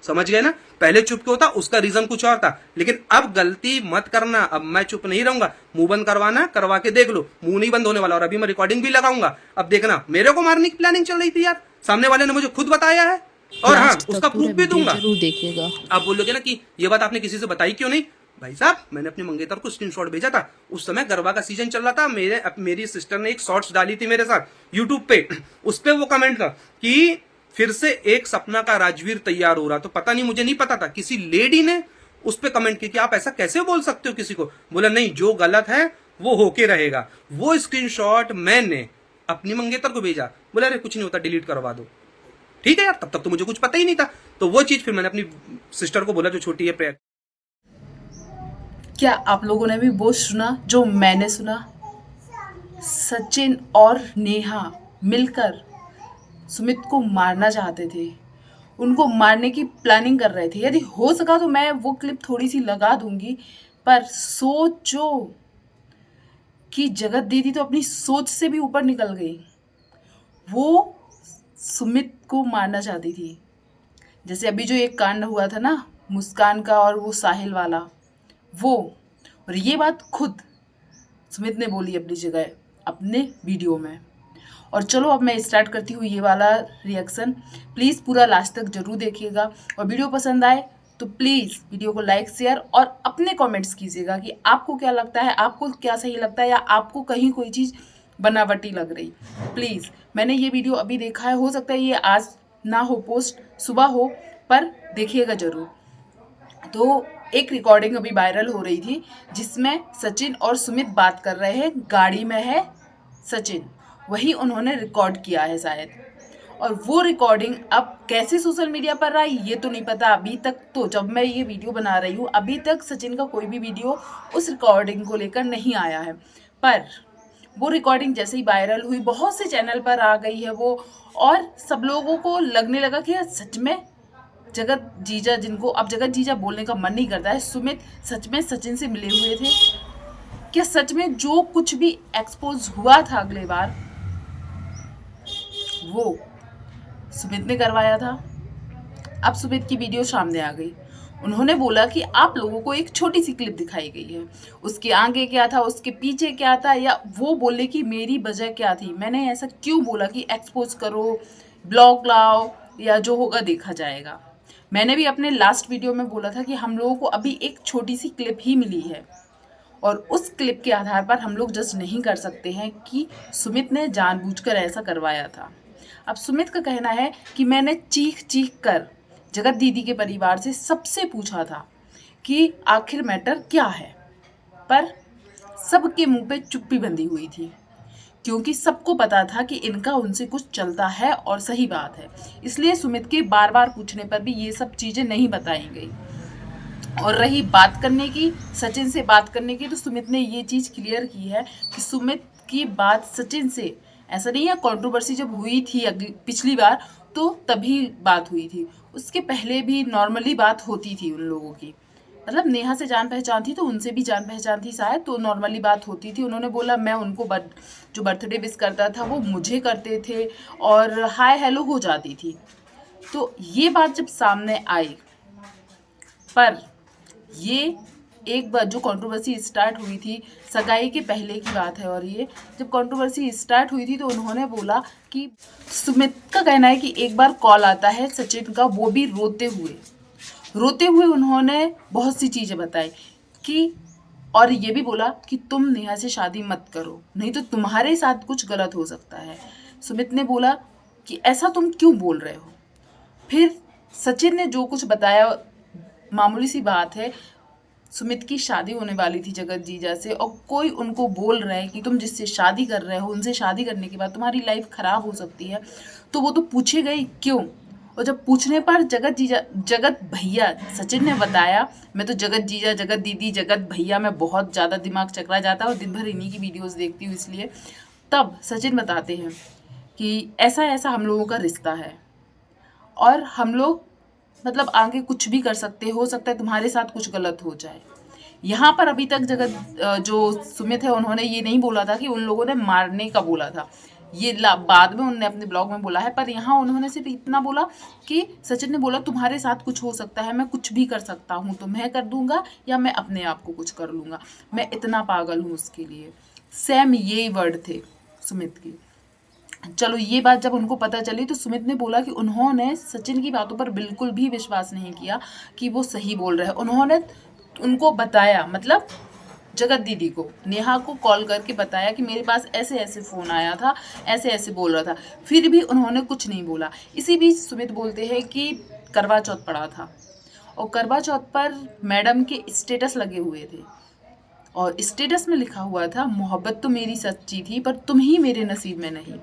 समझ गए ना? पहले चुप क्यों था, उसका रीजन कुछ और था, लेकिन अब गलती मत करना। अब मैं चुप नहीं रहूंगा। मुंह बंद करवाना, करवा के देख लो, मुंह नहीं बंद होने वाला। और अभी मैं रिकॉर्डिंग भी लगाऊंगा। अब देखना, मेरे को मारने की प्लानिंग चल रही थी यार, सामने वाले ने मुझे खुद बताया है, और हाँ, लास्ट तक उसका पूरा प्रूफ भी वीडियो दूंगा। जरूर देखिएगा। आप बोलोगे ना कि ये बात आपने किसी से बताई क्यों नहीं? भाई साहब, मैंने अपने मंगेतर को स्क्रीनशॉट भेजा था। उस समय गरबा का सीजन चल रहा था। मेरी सिस्टर ने एक शॉर्ट्स डाली थी मेरे साथ यूट्यूब पे। उस पे वो कमेंट था कि फिर से एक सपना का राजवीर तैयार हो रहा। तो पता नहीं, मुझे नहीं पता था, किसी लेडी ने उस पे कमेंट किया कि आप ऐसा कैसे बोल सकते हो किसी को। बोला नहीं, जो गलत है वो होके रहेगा। वो स्क्रीनशॉट मैंने अपनी मंगेतर को भेजा। बोला अरे कुछ नहीं होता, डिलीट करवा दो। ठीक है यार, तब तक तो मुझे कुछ पता ही नहीं था। तो वो चीज फिर मैंने अपनी सिस्टर को बोला, जो छोटी है प्रिया। क्या आप लोगों ने भी वो सुना जो मैंने सुना? सचिन और नेहा मिलकर सुमित को मारना चाहते थे, उनको मारने की प्लानिंग कर रहे थे। यदि हो सका तो मैं वो क्लिप थोड़ी सी लगा दूंगी, पर सोचो कि जगत दीदी तो अपनी सोच से भी ऊपर निकल गई। वो सुमित को मारना चाहती थी। जैसे अभी जो एक कांड हुआ था ना, मुस्कान का और वो साहिल वाला, वो। और ये बात खुद सुमित ने बोली अपनी जगह अपने वीडियो में। और चलो अब मैं स्टार्ट करती हूँ ये वाला रिएक्शन। प्लीज़ पूरा लास्ट तक जरूर देखिएगा, और वीडियो पसंद आए तो प्लीज़ वीडियो को लाइक, शेयर और अपने कमेंट्स कीजिएगा कि आपको क्या लगता है, आपको क्या सही लगता है, या आपको कहीं कोई चीज़ बनावटी लग रही। प्लीज़, मैंने ये वीडियो अभी देखा है, हो सकता है ये आज ना हो पोस्ट, सुबह हो, पर देखिएगा ज़रूर। तो एक रिकॉर्डिंग अभी वायरल हो रही थी जिसमें सचिन और सुमित बात कर रहे हैं। गाड़ी में है सचिन, वही उन्होंने रिकॉर्ड किया है शायद। और वो रिकॉर्डिंग अब कैसे सोशल मीडिया पर आई ये तो नहीं पता अभी तक। तो जब मैं ये वीडियो बना रही हूँ अभी तक सचिन का कोई भी वीडियो उस रिकॉर्डिंग को लेकर नहीं आया है। पर वो रिकॉर्डिंग जैसे ही वायरल हुई, बहुत से चैनल पर आ गई है वो, और सब लोगों को लगने लगा कि यार सच में जगत जीजा, जिनको अब जगत जीजा बोलने का मन नहीं करता है, सुमित सच में सचिन से मिले हुए थे क्या? सच में जो कुछ भी एक्सपोज हुआ था अगले बार, वो सुमित ने करवाया था। अब सुमित की वीडियो सामने आ गई। उन्होंने बोला कि आप लोगों को एक छोटी सी क्लिप दिखाई गई है, उसके आगे क्या था, उसके पीछे क्या था, या वो बोले कि मेरी वजह क्या थी, मैंने ऐसा क्यों बोला कि एक्सपोज करो, ब्लॉग लाओ, या जो होगा देखा जाएगा। मैंने भी अपने लास्ट वीडियो में बोला था कि हम लोगों को अभी एक छोटी सी क्लिप ही मिली है, और उस क्लिप के आधार पर हम लोग जज नहीं कर सकते हैं कि सुमित ने जानबूझकर ऐसा करवाया था। अब सुमित का कहना है कि मैंने चीख चीख कर जगत दीदी के परिवार से सबसे पूछा था कि आखिर मैटर क्या है, पर सबके मुंह पे चुप्पी बंधी हुई थी, क्योंकि सबको पता था कि इनका उनसे कुछ चलता है और सही बात है। इसलिए सुमित के बार बार पूछने पर भी ये सब चीज़ें नहीं बताई गई। और रही बात करने की, सचिन से बात करने की, तो सुमित ने ये चीज़ क्लियर की है कि सुमित की बात सचिन से ऐसा नहीं है। कंट्रोवर्सी जब हुई थी पिछली बार तो तभी बात हुई थी, उसके पहले भी नॉर्मली बात होती थी उन लोगों की। मतलब नेहा से जान पहचान थी तो उनसे भी जान पहचान थी शायद, तो नॉर्मली बात होती थी। उन्होंने बोला मैं उनको जो बर्थडे विश करता था वो मुझे करते थे, और हाय हेलो हो जाती थी। तो ये बात जब सामने आई, पर ये एक बार जो कंट्रोवर्सी स्टार्ट हुई थी, सगाई के पहले की बात है, और ये जब कंट्रोवर्सी स्टार्ट हुई थी तो उन्होंने बोला कि सुमित का कहना है कि एक बार कॉल आता है सचिन का, वो भी रोते हुए उन्होंने बहुत सी चीज़ें बताई कि, और ये भी बोला कि तुम नेहा से शादी मत करो, नहीं तो तुम्हारे साथ कुछ गलत हो सकता है। सुमित ने बोला कि ऐसा तुम क्यों बोल रहे हो। फिर सचिन ने जो कुछ बताया, मामूली सी बात है, सुमित की शादी होने वाली थी जगत जीजा से, और कोई उनको बोल रहा है कि तुम जिससे शादी कर रहे हो उनसे शादी करने के बाद तुम्हारी लाइफ खराब हो सकती है, तो वो तो पूछे गई क्यों। और जब पूछने पर जगत भैया, सचिन ने बताया, मैं तो जगत जीजा, जगत दीदी, जगत भैया में बहुत ज़्यादा दिमाग चकरा जाता है और दिन भर इन्हीं की वीडियोस देखती हूँ, इसलिए तब सचिन बताते हैं कि ऐसा ऐसा हम लोगों का रिश्ता है, और हम लोग मतलब आगे कुछ भी कर सकते, हो सकता है तुम्हारे साथ कुछ गलत हो जाए। यहाँ पर अभी तक जो सुमित है उन्होंने ये नहीं बोला था कि उन लोगों ने मारने का बोला था। ये बाद में उन्होंने अपने ब्लॉग में बोला है, पर यहाँ उन्होंने सिर्फ इतना बोला कि सचिन ने बोला तुम्हारे साथ कुछ हो सकता है, मैं कुछ भी कर सकता हूँ, तो मैं कर दूंगा या मैं अपने आप को कुछ कर लूँगा, मैं इतना पागल हूँ उसके लिए। सेम ये वर्ड थे सुमित के। चलो ये बात जब उनको पता चली तो सुमित ने बोला कि उन्होंने सचिन की बातों पर बिल्कुल भी विश्वास नहीं किया कि वो सही बोल रहे हैं। उन्होंने उनको बताया, मतलब जगत दीदी को, नेहा को कॉल करके बताया कि मेरे पास ऐसे ऐसे फ़ोन आया था, ऐसे ऐसे बोल रहा था, फिर भी उन्होंने कुछ नहीं बोला। इसी बीच सुमित बोलते हैं कि करवा चौथ पड़ा था और करवा चौथ पर मैडम के स्टेटस लगे हुए थे और स्टेटस में लिखा हुआ था मोहब्बत तो मेरी सच्ची थी पर तुम ही मेरे नसीब में नहीं।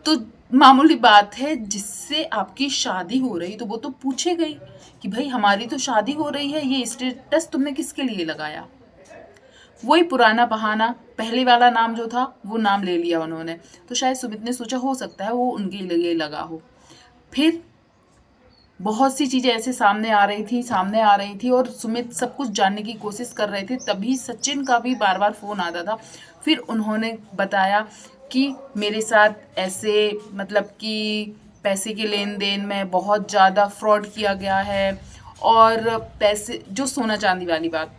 तो मामूली बात है, जिससे आपकी शादी हो रही तो वो तो पूछे गई कि भाई हमारी तो शादी हो रही है, ये स्टेटस तुमने किसके लिए लगाया। वही पुराना बहाना, पहले वाला नाम जो था वो नाम ले लिया उन्होंने। तो शायद सुमित ने सोचा हो सकता है वो उनके लिए लगा हो। फिर बहुत सी चीज़ें ऐसे सामने आ रही थी और सुमित सब कुछ जानने की कोशिश कर रहे थे। तभी सचिन का भी बार बार फ़ोन आता था। फिर उन्होंने बताया कि मेरे साथ ऐसे, मतलब कि पैसे के लेन देन में बहुत ज़्यादा फ्रॉड किया गया है और पैसे, जो सोना चांदी वाली बात,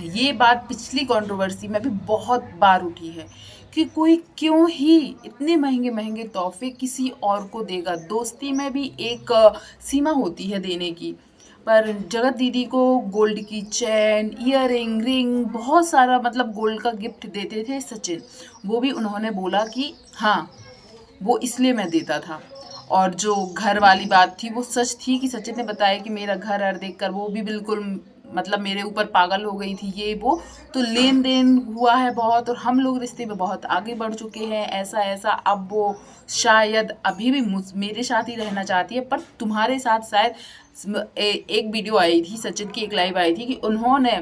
ये बात पिछली कंट्रोवर्सी में भी बहुत बार उठी है कि कोई क्यों ही इतने महंगे महंगे तोहफे किसी और को देगा। दोस्ती में भी एक सीमा होती है देने की। पर जगत दीदी को गोल्ड की चैन, ईयरिंग, रिंग, बहुत सारा मतलब गोल्ड का गिफ्ट देते थे सचिन। वो भी उन्होंने बोला कि हाँ वो इसलिए मैं देता था। और जो घर वाली बात थी वो सच थी कि सचिन ने बताया कि मेरा घर हर देख कर वो भी बिल्कुल मतलब मेरे ऊपर पागल हो गई थी, ये वो। तो लेन देन हुआ है बहुत और हम लोग रिश्ते में बहुत आगे बढ़ चुके हैं, ऐसा ऐसा। अब वो शायद अभी भी मेरे साथ ही रहना चाहती है, पर तुम्हारे साथ शायद एक वीडियो आई थी, सचिन की एक लाइव आई थी कि उन्होंने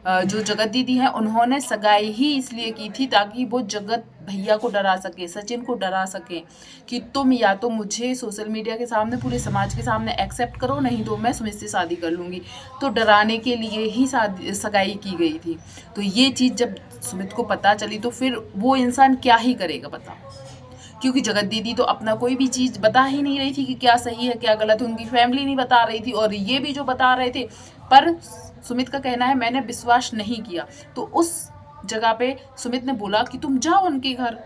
जो जगत दीदी हैं उन्होंने सगाई ही इसलिए की थी ताकि वो जगत भैया को डरा सके, सचिन को डरा सके कि तुम या तो मुझे सोशल मीडिया के सामने, पूरे समाज के सामने एक्सेप्ट करो, नहीं तो मैं सुमित से शादी कर लूँगी। तो डराने के लिए ही सगाई की गई थी। तो ये चीज़ जब सुमित को पता चली तो फिर वो इंसान क्या ही करेगा बताओ, क्योंकि जगत दीदी तो अपना कोई भी चीज़ बता ही नहीं रही थी कि क्या सही है क्या गलत है, उनकी फैमिली नहीं बता रही थी और ये भी जो बता रहे थे। पर सुमित का कहना है मैंने विश्वास नहीं किया। तो उस जगह पे सुमित ने बोला कि तुम जाओ उनके घर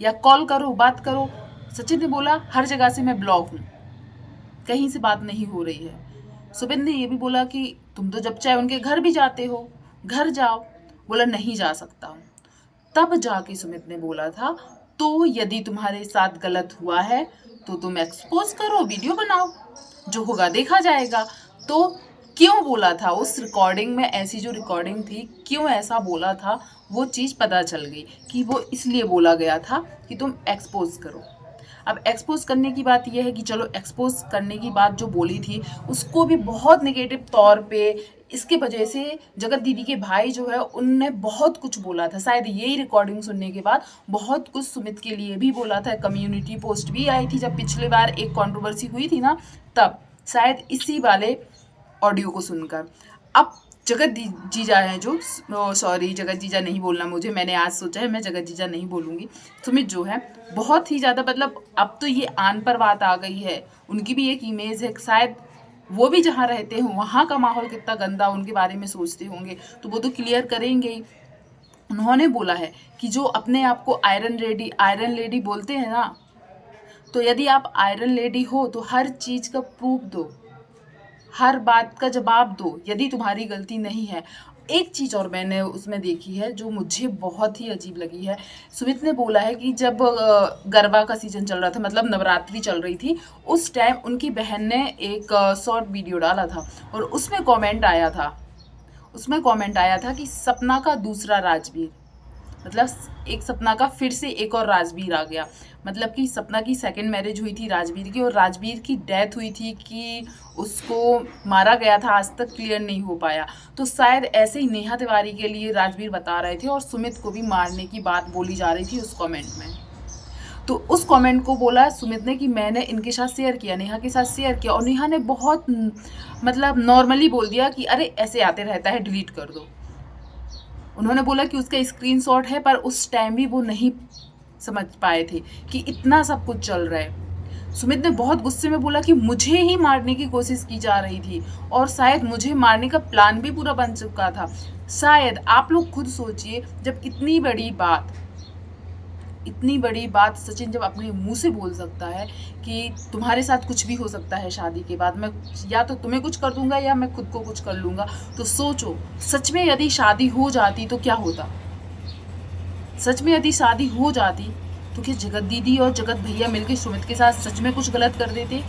या कॉल करो, बात करो। सचिन ने बोला हर जगह से मैं ब्लॉक हूँ, कहीं से बात नहीं हो रही है। सुमित ने ये भी बोला कि तुम तो जब चाहे उनके घर भी जाते हो, घर जाओ। बोला नहीं जा सकता हूँ। तब जाके सुमित ने बोला था तो यदि तुम्हारे साथ गलत हुआ है तो तुम एक्सपोज करो, वीडियो बनाओ, जो होगा देखा जाएगा। तो क्यों बोला था उस रिकॉर्डिंग में, ऐसी जो रिकॉर्डिंग थी, क्यों ऐसा बोला था, वो चीज़ पता चल गई कि वो इसलिए बोला गया था कि तुम एक्सपोज करो। अब एक्सपोज करने की बात यह है कि चलो एक्सपोज करने की बात जो बोली थी उसको भी बहुत नेगेटिव तौर पे, इसके वजह से जगत दीदी के भाई जो है उनने बहुत कुछ बोला था। शायद यही रिकॉर्डिंग सुनने के बाद बहुत कुछ सुमित के लिए भी बोला था। कम्युनिटी पोस्ट भी आई थी जब पिछले बार एक कंट्रोवर्सी हुई थी ना, तब शायद इसी वाले ऑडियो को सुनकर। अब जगत जीजा हैं जो, सॉरी जगत जीजा नहीं बोलना मुझे, मैंने आज सोचा है मैं जगत जीजा नहीं बोलूँगी। सुमित जो है बहुत ही ज़्यादा, मतलब अब तो ये आन पर बात आ गई है, उनकी भी एक इमेज है। शायद वो भी जहाँ रहते हैं वहाँ का माहौल कितना गंदा उनके बारे में सोचते होंगे, तो वो तो क्लियर करेंगे ही। उन्होंने बोला है कि जो अपने आप को आयरन लेडी बोलते हैं ना, तो यदि आप आयरन लेडी हो तो हर चीज़ का प्रूफ दो, हर बात का जवाब दो यदि तुम्हारी गलती नहीं है। एक चीज़ और मैंने उसमें देखी है जो मुझे बहुत ही अजीब लगी है। सुमित ने बोला है कि जब गरबा का सीजन चल रहा था, मतलब नवरात्रि चल रही थी, उस टाइम उनकी बहन ने एक शॉर्ट वीडियो डाला था और उसमें कमेंट आया था कि सपना का दूसरा राजवीर, मतलब एक सपना का फिर से एक और राजवीर आ गया। मतलब कि सपना की सेकंड मैरिज हुई थी राजवीर की, और राजवीर की डेथ हुई थी कि उसको मारा गया था, आज तक क्लियर नहीं हो पाया। तो शायद ऐसे ही नेहा तिवारी के लिए राजवीर बता रहे थे और सुमित को भी मारने की बात बोली जा रही थी उस कमेंट में। तो उस कमेंट को बोला सुमित ने कि मैंने इनके साथ शेयर किया, नेहा के साथ शेयर किया, और नेहा ने बहुत मतलब नॉर्मली बोल दिया कि अरे ऐसे आते रहता है, डिलीट कर दो। उन्होंने बोला कि उसका स्क्रीनशॉट है, पर उस टाइम भी वो नहीं समझ पाए थे कि इतना सब कुछ चल रहा है। सुमित ने बहुत गुस्से में बोला कि मुझे ही मारने की कोशिश की जा रही थी और शायद मुझे मारने का प्लान भी पूरा बन चुका था। शायद आप लोग खुद सोचिए, जब इतनी बड़ी बात सचिन जब अपने मुंह से बोल सकता है कि तुम्हारे साथ कुछ भी हो सकता है शादी के बाद, मैं या तो तुम्हें कुछ कर दूंगा या मैं खुद को कुछ कर लूंगा, तो सोचो सच में यदि शादी हो जाती तो क्या होता। सच में यदि शादी हो जाती तो क्या जगत दीदी और जगत भैया मिलकर सुमित के साथ सच में कुछ गलत कर देते।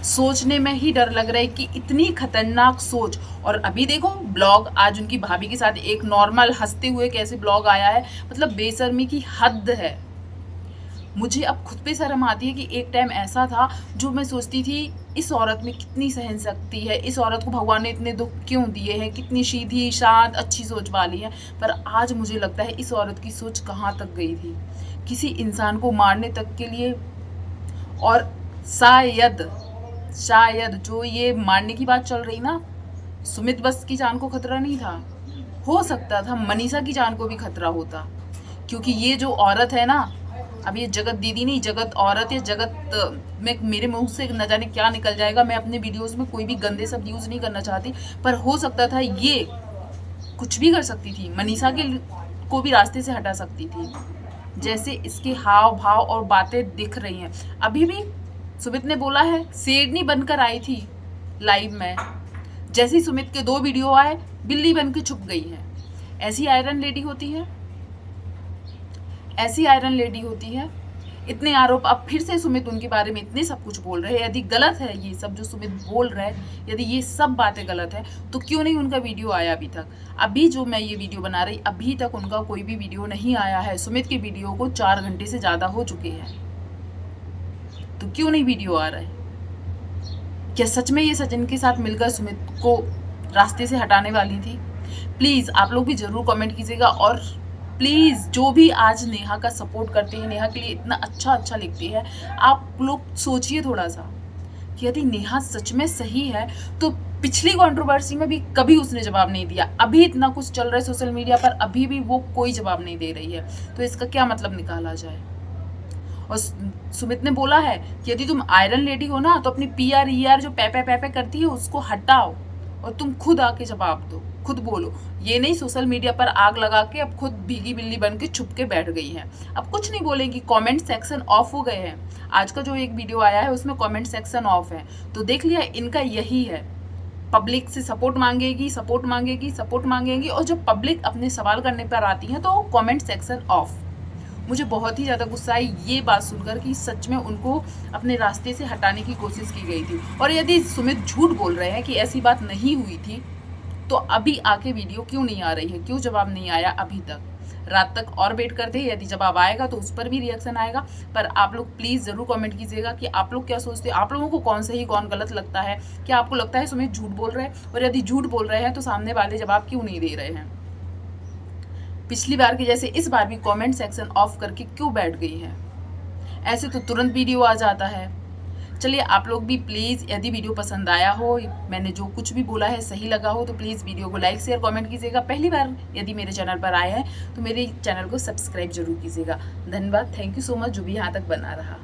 सोचने में ही डर लग रहा है कि इतनी खतरनाक सोच। और अभी देखो ब्लॉग आज उनकी भाभी के साथ एक नॉर्मल हंसते हुए कैसे ब्लॉग आया है, मतलब बेशर्मी की हद है। मुझे अब खुद पे शर्म आती है कि एक टाइम ऐसा था जो मैं सोचती थी इस औरत में कितनी सहन शक्ति है, इस औरत को भगवान ने इतने दुख क्यों दिए हैं, कितनी सीधी शांत अच्छी सोच वाली है। पर आज मुझे लगता है इस औरत की सोच कहाँ तक गई थी, किसी इंसान को मारने तक के लिए। और शायद जो ये मारने की बात चल रही ना, सुमित बस की जान को खतरा नहीं था, हो सकता था मनीषा की जान को भी खतरा होता। क्योंकि ये जो औरत है ना, अब ये जगत दीदी नहीं, जगत औरत या जगत में मेरे मुंह से न जाने क्या निकल जाएगा। मैं अपने वीडियोस में कोई भी गंदे शब्द यूज नहीं करना चाहती, पर हो सकता था ये कुछ भी कर सकती थी, मनीषा के को भी रास्ते से हटा सकती थी। जैसे इसके हाव भाव और बातें दिख रही हैं। अभी भी सुमित ने बोला है शेरनी बनकर आई थी लाइव में, जैसे ही सुमित के 2 वीडियो आए बिल्ली बन के छुप गई है। ऐसी आयरन लेडी होती है, ऐसी आयरन लेडी होती है। इतने आरोप अब फिर से सुमित उनके बारे में इतने सब कुछ बोल रहे हैं। यदि गलत है ये सब जो सुमित बोल रहे हैं, यदि ये सब बातें गलत है तो क्यों नहीं उनका वीडियो आया अभी तक। अभी जो मैं ये वीडियो बना रही, अभी तक उनका कोई भी वीडियो नहीं आया है। सुमित के वीडियो को 4 घंटे से ज्यादा हो चुके हैं, तो क्यों नहीं वीडियो आ रहा है। क्या सच में ये सचिन के साथ मिलकर सुमित को रास्ते से हटाने वाली थी। प्लीज आप लोग भी जरूर कमेंट कीजिएगा। और प्लीज जो भी आज नेहा का सपोर्ट करते हैं, नेहा के लिए इतना अच्छा लिखते हैं, आप लोग सोचिए थोड़ा सा कि यदि नेहा सच में सही है तो पिछली कंट्रोवर्सी में भी कभी उसने जवाब नहीं दिया। अभी इतना कुछ चल रहा है सोशल मीडिया पर, अभी भी वो कोई जवाब नहीं दे रही है, तो इसका क्या मतलब निकाला जाए। और सुमित ने बोला है कि यदि तुम आयरन लेडी हो ना तो अपनी PR जो पैपे करती है उसको हटाओ और तुम खुद आके जवाब दो, खुद बोलो। ये नहीं सोशल मीडिया पर आग लगा के अब खुद भीगी बिल्ली बन के छुप के बैठ गई है, अब कुछ नहीं बोलेंगी। कमेंट सेक्शन ऑफ हो गए हैं। आज का जो एक वीडियो आया है उसमें कमेंट सेक्शन ऑफ है, तो देख लिया इनका यही है। पब्लिक से सपोर्ट मांगेगी और जब पब्लिक अपने सवाल करने पर आती है तो कमेंट सेक्शन ऑफ। मुझे बहुत ही ज़्यादा गुस्सा आई ये बात सुनकर कि सच में उनको अपने रास्ते से हटाने की कोशिश की गई थी। और यदि सुमित झूठ बोल रहे हैं कि ऐसी बात नहीं हुई थी, तो अभी आके वीडियो क्यों नहीं आ रही है, क्यों जवाब नहीं आया अभी तक। रात तक और वेट करते हैं, यदि जवाब आएगा तो उस पर भी रिएक्शन आएगा। पर आप लोग प्लीज़ ज़रूर कमेंट कीजिएगा कि आप लोग क्या सोचते हैं, आप लोगों को कौन सही कौन गलत लगता है। क्या आपको लगता है सुमित झूठ बोल रहे हैं, और यदि झूठ बोल रहे हैं तो सामने वाले जवाब क्यों नहीं दे रहे हैं। पिछली बार की जैसे इस बार भी कमेंट सेक्शन ऑफ करके क्यों बैठ गई है। ऐसे तो तुरंत वीडियो आ जाता है। चलिए आप लोग भी प्लीज़, यदि वीडियो पसंद आया हो, मैंने जो कुछ भी बोला है सही लगा हो, तो प्लीज़ वीडियो को लाइक शेयर कमेंट कीजिएगा। पहली बार यदि मेरे चैनल पर आए हैं तो मेरे चैनल को सब्सक्राइब जरूर कीजिएगा। धन्यवाद, थैंक यू सो मच जो भी यहाँ तक बना रहा।